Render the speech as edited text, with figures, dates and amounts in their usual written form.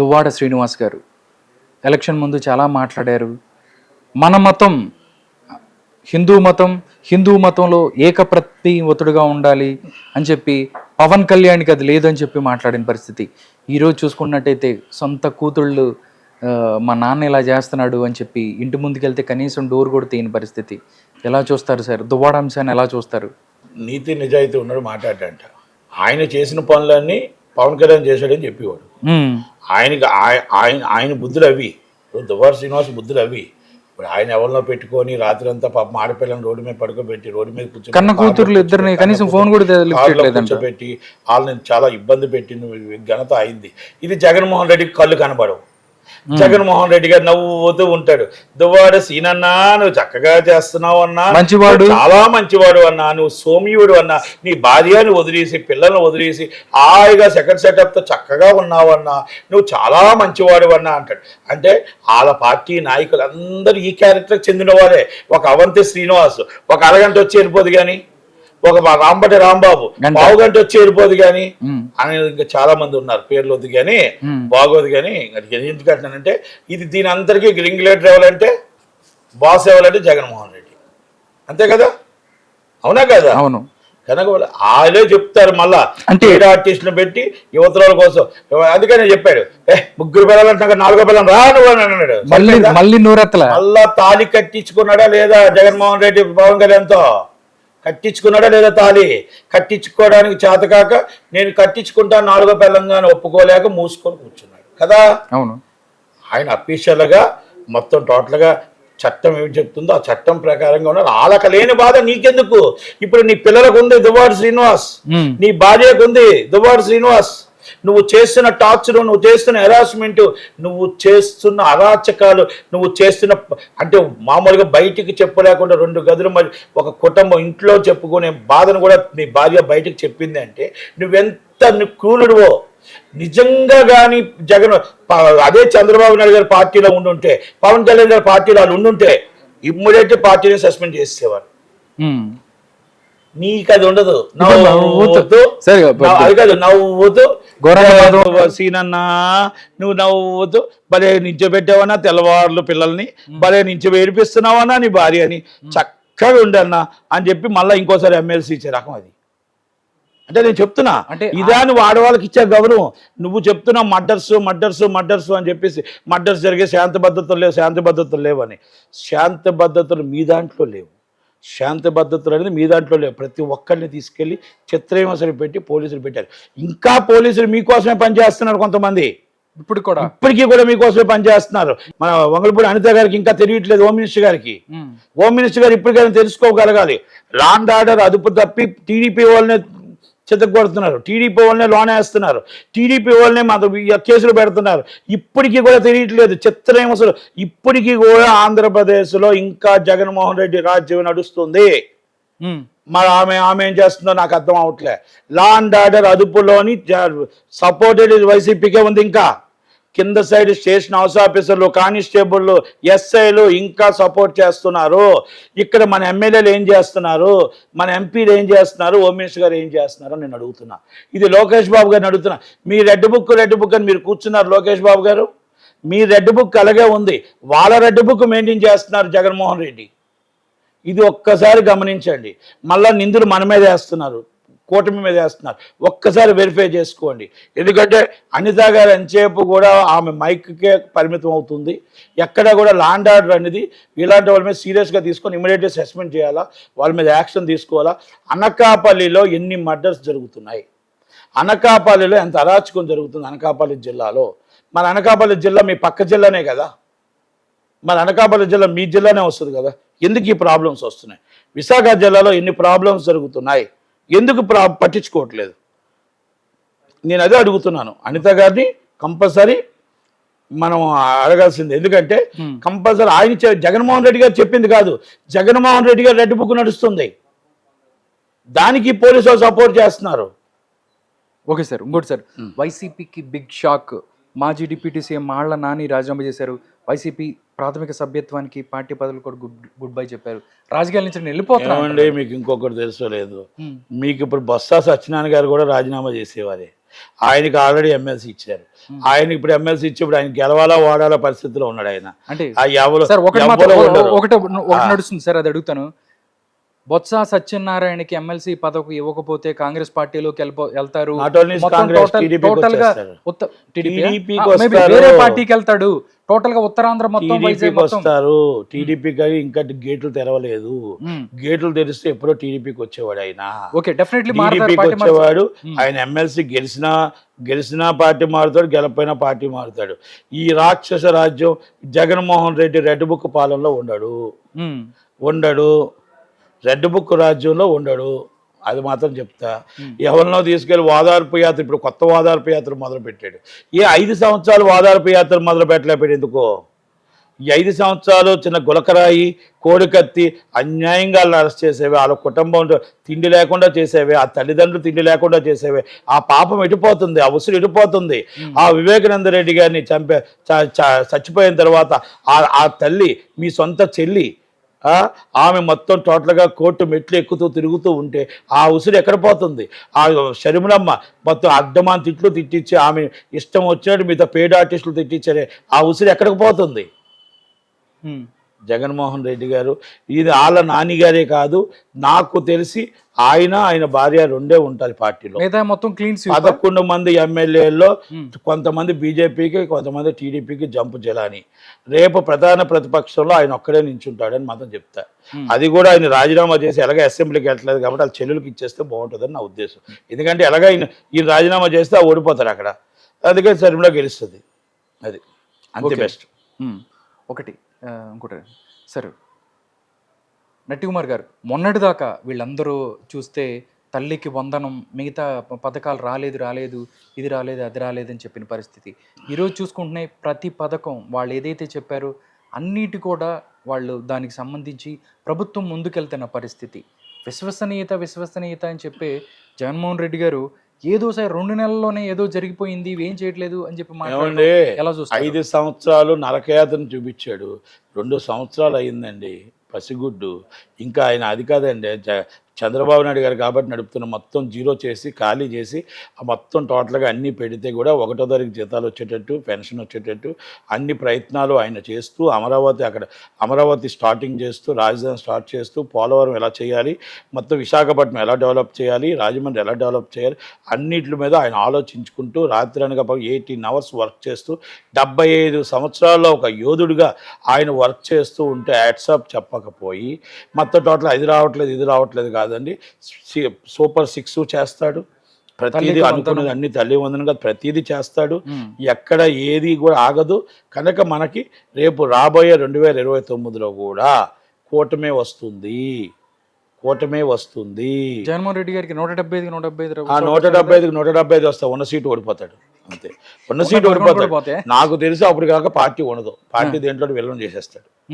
దువ్వాడ శ్రీనివాస్ గారు ఎలక్షన్ ముందు చాలా మాట్లాడారు. మన మతం హిందూ మతంలో ఏకప్రతివతుడుగా ఉండాలి అని చెప్పి పవన్ కళ్యాణ్కి అది లేదని చెప్పి మాట్లాడిన పరిస్థితి. ఈరోజు చూసుకున్నట్టయితే సొంత కూతుళ్ళు మా నాన్న ఇలా చేస్తున్నాడు అని చెప్పి ఇంటి ముందుకెళ్తే కనీసం డోర్ కూడా తీయని పరిస్థితి. ఎలా చూస్తారు సార్ దువ్వాడ అంశాన్ని, ఎలా చూస్తారు? నీతి నిజాయితీ ఉన్నాడు మాట్లాడంట. ఆయన చేసిన పనులన్నీ పవన్ కళ్యాణ్ చేశాడని చెప్పేవాడు. ఆయనకి ఆయన బుద్ధులు అవి. దువ్వాడ శ్రీనివాస్ బుద్ధులు అవి. ఇప్పుడు ఆయన ఎవరినో పెట్టుకొని రాత్రి అంతా పాపం ఆడపిల్లని రోడ్డు మీద పడుకోబెట్టి రోడ్డు మీద కన్న కూతుర్లు ఇద్దరిని కనీసం ఫోన్ కూడా కూర్చోబెట్టి వాళ్ళని చాలా ఇబ్బంది పెట్టిన ఘనత అయింది. ఇది జగన్మోహన్ రెడ్డికి కళ్ళు కనబడవు. జగన్మోహన్ రెడ్డి గారు నవ్వుతూ ఉంటాడు. దువ్వాడ సీనన్నా, నువ్వు చక్కగా చేస్తున్నావు అన్నా, మంచివాడు, చాలా మంచివాడు అన్నా, నువ్వు సోమ్యుడు అన్నా, నీ భార్యని వదిలేసి పిల్లల్ని వదిలేసి హాయిగా సెకండ్ సెటప్తో చక్కగా ఉన్నావు అన్నా, నువ్వు చాలా మంచివాడు అన్నా అంటాడు. అంటే వాళ్ళ పార్టీ నాయకులు అందరూ ఈ క్యారెక్టర్కి చెందిన వారే. ఒక అవంతి శ్రీనివాస్ ఒక అరగంట వచ్చి వెళ్ళిపోదు కానీ, ఒక రాంబటి రాంబాబు పావు గంట వచ్చి వెళ్ళిపోదు కానీ, అని ఇంకా చాలా మంది ఉన్నారు, పేర్లు వద్దు కానీ బాగోదు కానీ. ఎందుకంటానంటే ఇది దీని అందరికీ రింగ్లేటర్ ఎవరంటే, బాస్ ఎవరంటే జగన్మోహన్ రెడ్డి, అంతే కదా, అవునా కదా? అవును. కనుక వాళ్ళే చెప్తారు మళ్ళా అంటే ఆర్టిస్టులు పెట్టి యువతల కోసం. అందుకనే చెప్పాడు, ముగ్గురు పిల్లలంటే నాలుగో పిల్లలు రా నువ్వు అని అన్నాడు. మళ్ళా తాళి కట్టించుకున్నాడా లేదా జగన్మోహన్ రెడ్డి పవన్ కళ్యాణ్తో? కట్టించుకున్నాడా లేదా తాళి? కట్టించుకోవడానికి చేతకాక నేను కట్టించుకుంటాను నాలుగో పిల్లంగానే ఒప్పుకోలేక మూసుకొని కూర్చున్నాడు కదా. అవును. ఆయన అఫీషియల్గా మొత్తం టోటల్గా చట్టం ఏమి చెప్తుందో ఆ చట్టం ప్రకారంగా ఉన్నారు. వాళ్ళకి లేని బాధ నీకెందుకు? ఇప్పుడు నీ పిల్లలకు ఉంది దువ్వాడ శ్రీనివాస్, నీ భార్యకు ఉంది దువ్వాడ శ్రీనివాస్. నువ్వు చేస్తున్న టార్చర్, నువ్వు చేస్తున్న హెరాస్మెంట్, నువ్వు చేస్తున్న అరాచకాలు, నువ్వు చేస్తున్న అంటే మామూలుగా బయటికి చెప్పలేకుండా 2 గదులు మరి ఒక కుటుంబం ఇంట్లో చెప్పుకునే బాధను కూడా నీ భార్య బయటికి చెప్పింది అంటే నువ్వెంత క్రూరుడువో. నిజంగా కానీ జగన్ అదే చంద్రబాబు నాయుడు గారి పార్టీలో ఉండుంటే, పవన్ కళ్యాణ్ గారి పార్టీలో వాళ్ళు ఉండుంటే ఇమ్మీడియట్ పార్టీని సస్పెండ్ చేసేవారు. నీకు అది ఉండదు. అది కాదు నవ్వుతూ సీనన్నా, నువ్వు నవ్వుతూ భలే నించోబెట్టావన్నా తెల్లవారులు పిల్లల్ని, భలే ఏడిపిస్తున్నావన్నా నీ భార్య అని, చక్కగా ఉండన్నా అని చెప్పి మళ్ళీ ఇంకోసారి ఎమ్మెల్సీ ఇచ్చే రకం అది. అంటే నేను చెప్తున్నా, అంటే ఇదా నువ్వు ఆడవాళ్ళకి ఇచ్చే గౌరవం. నువ్వు చెప్తున్నావు మర్డర్స్ అని చెప్పేసి, మర్డర్స్ జరిగే శాంతి భద్రతలు లేవని. శాంతి భద్రతలు మీ దాంట్లో లేవు. శాంతి భద్రతలు అనేది మీ దాంట్లో లేవు. ప్రతి ఒక్కరిని తీసుకెళ్లి చిత్రహింసలు పెట్టి పోలీసులు పెట్టారు. ఇంకా పోలీసులు మీకోసమే పనిచేస్తున్నారు కొంతమంది. ఇప్పటికీ కూడా మీకోసమే పనిచేస్తున్నారు. మన వంగలపూడి అనిత గారికి ఇంకా తెలియట్లేదు, హోమ్ మినిస్టర్ గారికి. హోమ్ మినిస్టర్ గారు ఇప్పటికైనా తెలుసుకోగలగాలి. లా అండ్ ఆర్డర్ అదుపు తప్పి టీడీపీ వాళ్ళని చెత్తగొడుతున్నారు, టీడీపీ వాళ్ళనే లోన్ వేస్తున్నారు, టీడీపీ వాళ్ళనే కేసులు పెడుతున్నారు. ఇప్పటికీ కూడా తెలియట్లేదు చిత్రహింసలు. ఇప్పటికీ కూడా ఆంధ్రప్రదేశ్లో ఇంకా జగన్మోహన్ రెడ్డి రాజ్యం నడుస్తుంది. మరి ఆమె ఏం చేస్తుందో నాకు అర్థం అవట్లే. లా అండ్ ఆర్డర్ అదుపులోని సపోర్టెడ్ వైసీపీకే ఉంది. ఇంకా కింద సైడ్ స్టేషన్ హౌస్ ఆఫీసర్లు, కానిస్టేబుల్, ఎస్ఐలు ఇంకా సపోర్ట్ చేస్తున్నారు. ఇక్కడ మన ఎమ్మెల్యేలు ఏం చేస్తున్నారు, మన ఎంపీలు ఏం చేస్తున్నారు, హోమ్ మినిస్టర్ గారు ఏం చేస్తున్నారు నేను అడుగుతున్నా. ఇది లోకేష్ బాబు గారిని అడుగుతున్నా. మీ రెడ్ బుక్ అని మీరు కూర్చున్నారు లోకేష్ బాబు గారు. మీ రెడ్ బుక్ అలాగే ఉంది, వాళ్ళ రెడ్ బుక్ మెయింటైన్ చేస్తున్నారు జగన్మోహన్ రెడ్డి. ఇది ఒక్కసారి గమనించండి. మళ్ళా నిందులు మన మీద వేస్తున్నారు, కూటమి మీద వేస్తున్నారు. ఒక్కసారి వెరిఫై చేసుకోండి. ఎందుకంటే అనిత గారు ఎంతసేపు కూడా ఆమె మైక్కే పరిమితం అవుతుంది. ఎక్కడ కూడా లా అండ్ ఆర్డర్ అనేది ఇలాంటి వాళ్ళ మీద సీరియస్గా తీసుకొని ఇమీడియట్గా సస్పెండ్ చేయాలా, వాళ్ళ మీద యాక్షన్ తీసుకోవాలా. అనకాపల్లిలో ఎన్ని మర్డర్స్ జరుగుతున్నాయి, అనకాపల్లిలో ఎంత అరాచకం జరుగుతుంది అనకాపల్లి జిల్లాలో. మన అనకాపల్లి జిల్లా మీ పక్క జిల్లానే కదా, మన అనకాపల్లి జిల్లా మీ జిల్లానే వస్తుంది కదా. ఎందుకు ఈ ప్రాబ్లమ్స్ వస్తున్నాయి? విశాఖ జిల్లాలో ఎన్ని ప్రాబ్లమ్స్ జరుగుతున్నాయి, ఎందుకు పట్టించుకోవట్లేదు? నేను అదే అడుగుతున్నాను. అనిత గారిని కంపల్సరీ మనం అడగాల్సింది. ఎందుకంటే కంపల్సరీ ఆయన జగన్మోహన్ రెడ్డి గారు చెప్పింది కాదు, జగన్మోహన్ రెడ్డి గారు రెడ్ బుక్ నడుస్తుంది, దానికి పోలీసులు సపోర్ట్ చేస్తున్నారు. ఓకే సార్, ఇంకోటి సార్, వైసీపీకి బిగ్ షాక్. మాజీ డిప్యూటీ సీఎం మాళ్ల నాని రాజీనామా చేశారు. వైసీపీ ప్రాథమిక సభ్యత్వానికి పార్టీ పదవులు కూడా గుడ్ బై చెప్పారు. రాజకీయాల నుంచి వెళ్ళిపోతున్నామండి. మీకు ఇంకొకటి తెలుసో లేదు, మీకు ఇప్పుడు బొత్స సత్యనారాయణ గారు కూడా రాజీనామా చేసేవారే. ఆయనకి ఆల్రెడీ ఎమ్మెల్సీ ఇచ్చారు. ఆయన ఇప్పుడు ఎమ్మెల్సీ ఇచ్చి ఇప్పుడు ఆయన గెలవాలా వాడాలా పరిస్థితిలో ఉన్నాడు ఆయన. అంటే ఆ ఎవరు సార్ ఒకటి మాత్రం ఎవరు ఉండరు. ఒకటి నడుస్తుంది సార్, అది అడుగుతాను. బొత్స సత్యనారాయణకి ఎమ్మెల్సీ పదవి ఇవ్వకపోతే కాంగ్రెస్ పార్టీలోకి వెళ్తారు, Not only కాంగ్రెస్, టీడీపీకి టోటల్ గా వచ్చేస్తారు. టీడీపీ టీడీపీకి వస్తారు. వేరే పార్టీకి వెళ్తాడు, టోటల్ గా ఉత్తరాంధ్ర మొత్తం వైజాగ్ టీడీపీకి మొత్తం. వస్తారు. టీడీపీకి ఇంకా గేట్లు తెరవలేదు. గేట్లు తెరిస్తే ఎప్పుడో టీడీపీకి వచ్చేవాడు ఆయన. ఓకే, డెఫినెట్లీ టీడీపీకి వచ్చేవాడు. ఆయన ఎమ్మెల్సీ గెలిచినా పార్టీ మారుతాడు, గెలపోయినా పార్టీ మారుతాడు. ఈ రాక్షస రాజ్యం జగన్మోహన్ రెడ్డి రెడ్ బుక్ పాలనలో ఉండడు. రెడ్ బుక్ రాజ్యంలో ఉండడు. అది మాత్రం చెప్తా. ఎవరినో తీసుకెళ్లి ఓదార్పు యాత్ర, ఇప్పుడు కొత్త ఓదార్పు యాత్ర మొదలు పెట్టాడు. 5 సంవత్సరాలు ఓదార్పు యాత్ర మొదలు పెట్టలేపాడు ఎందుకో? ఈ 5 సంవత్సరాలు చిన్న గులకరాయి, కోడికత్తి అన్యాయంగా అరెస్ట్ చేసేవి, వాళ్ళ కుటుంబం తిండి లేకుండా చేసేవి, ఆ తల్లిదండ్రులు తిండి లేకుండా చేసేవి. ఆ పాపం ఎటుపోతుంది, ఆ ఉసురు ఎటుపోతుంది. ఆ వివేకానంద రెడ్డి గారిని చచ్చిపోయిన తర్వాత ఆ తల్లి, మీ సొంత చెల్లి, ఆమె మొత్తం టోటల్గా కోర్టు మెట్లు ఎక్కుతూ తిరుగుతూ ఉంటే ఆ ఉసిరి ఎక్కడ పోతుంది? ఆ షర్మిలమ్మ మొత్తం అడ్డమాన్ తిట్లు తిట్టించి ఆమె ఇష్టం వచ్చినట్టు మిగతా పేడ్ ఆర్టిస్టులు తిట్టించారే, ఆ ఉసిరి ఎక్కడికి పోతుంది? జగన్మోహన్ రెడ్డి గారు ఇది వాళ్ళ నాన్నగారే కాదు, నాకు తెలిసి ఆయన భార్య రెండే ఉంటారు పార్టీలో. మొత్తం క్లీన్ 11 మంది ఎమ్మెల్యేల్లో కొంతమంది బీజేపీకి, కొంతమంది టీడీపీకి జంపు జలాని. రేపు ప్రధాన ప్రతిపక్షంలో ఆయన ఒక్కడే నించుంటాడని మాత్రం చెప్తా. అది కూడా ఆయన రాజీనామా చేసి ఎలాగ అసెంబ్లీకి వెళ్ళట్లేదు కాబట్టి వాళ్ళ చెల్లెలకి ఇచ్చేస్తే బాగుంటుందని నా ఉద్దేశం. ఎందుకంటే ఎలాగ ఈయన రాజీనామా చేస్తే ఓడిపోతారు అక్కడ, అందుకే సరిగ్గా గెలుస్తుంది. అది అంతే బెస్ట్. ఒకటి ఇంకోటి సార్, నట్టికుమార్ గారు మొన్నటిదాకా వీళ్ళందరూ చూస్తే తల్లికి వందనం, మిగతా పథకాలు రాలేదు, ఇది రాలేదు, అది రాలేదని చెప్పిన పరిస్థితి. ఈరోజు చూసుకుంటున్నాయి ప్రతి పథకం వాళ్ళు ఏదైతే చెప్పారో అన్నిటి కూడా వాళ్ళు దానికి సంబంధించి ప్రభుత్వం ముందుకెళ్తున్న పరిస్థితి. విశ్వసనీయత అని చెప్పి జగన్మోహన్ రెడ్డి గారు ఏదో సార్ 2 నెలల్లోనే ఏదో జరిగిపోయింది, ఏం చేయట్లేదు అని చెప్పి మాట్లాడండి. ఎలా చూస్తారు? 5 సంవత్సరాలు నరకయాతను చూపించాడు. 2 సంవత్సరాలు అయిందండి పసిగుడ్డు. ఇంకా ఆయన అది కాదండి, చంద్రబాబు నాయుడు గారు కాబట్టి నడుపుతున్న మొత్తం జీరో చేసి ఖాళీ చేసి ఆ మొత్తం టోటల్గా అన్నీ పెడితే కూడా 1వ తారీఖు జీతాలు వచ్చేటట్టు, పెన్షన్ వచ్చేటట్టు అన్ని ప్రయత్నాలు ఆయన చేస్తూ అమరావతి స్టార్టింగ్ చేస్తూ, రాజధాని స్టార్ట్ చేస్తూ, పోలవరం ఎలా చేయాలి, మొత్తం విశాఖపట్నం ఎలా డెవలప్ చేయాలి, రాజమండ్రి ఎలా డెవలప్ చేయాలి, అన్నిటి మీద ఆయన ఆలోచించుకుంటూ రాత్రి అనగా 18 అవర్స్ వర్క్ చేస్తూ 75 సంవత్సరాల్లో ఒక యోధుడిగా ఆయన వర్క్ చేస్తూ ఉంటే హ్యాట్సాప్ చెప్పకపోయి మొత్తం టోటల్ ఇది రావట్లేదు కాదండి, సూపర్ 6 చేస్తాడు. ప్రతిదీ అనుకున్నది అన్ని తల్లి వందనగా ప్రతిదీ చేస్తాడు. ఎక్కడ ఏది కూడా ఆగదు. కనుక మనకి రేపు రాబోయే 2029లో కూడా కూటమే వస్తుంది. జగన్మోహన్ రెడ్డి గారికి 175 175 వస్తా, ఉన్న సీటు ఓడిపోతాడు అంతే. ఉన్న సీటు ఓడిపోతాడు. నాకు తెలిసి అప్పుడు కాక పార్టీ ఉండదు. పార్టీ దేంట్లో విలీనం చేసేస్తాడు.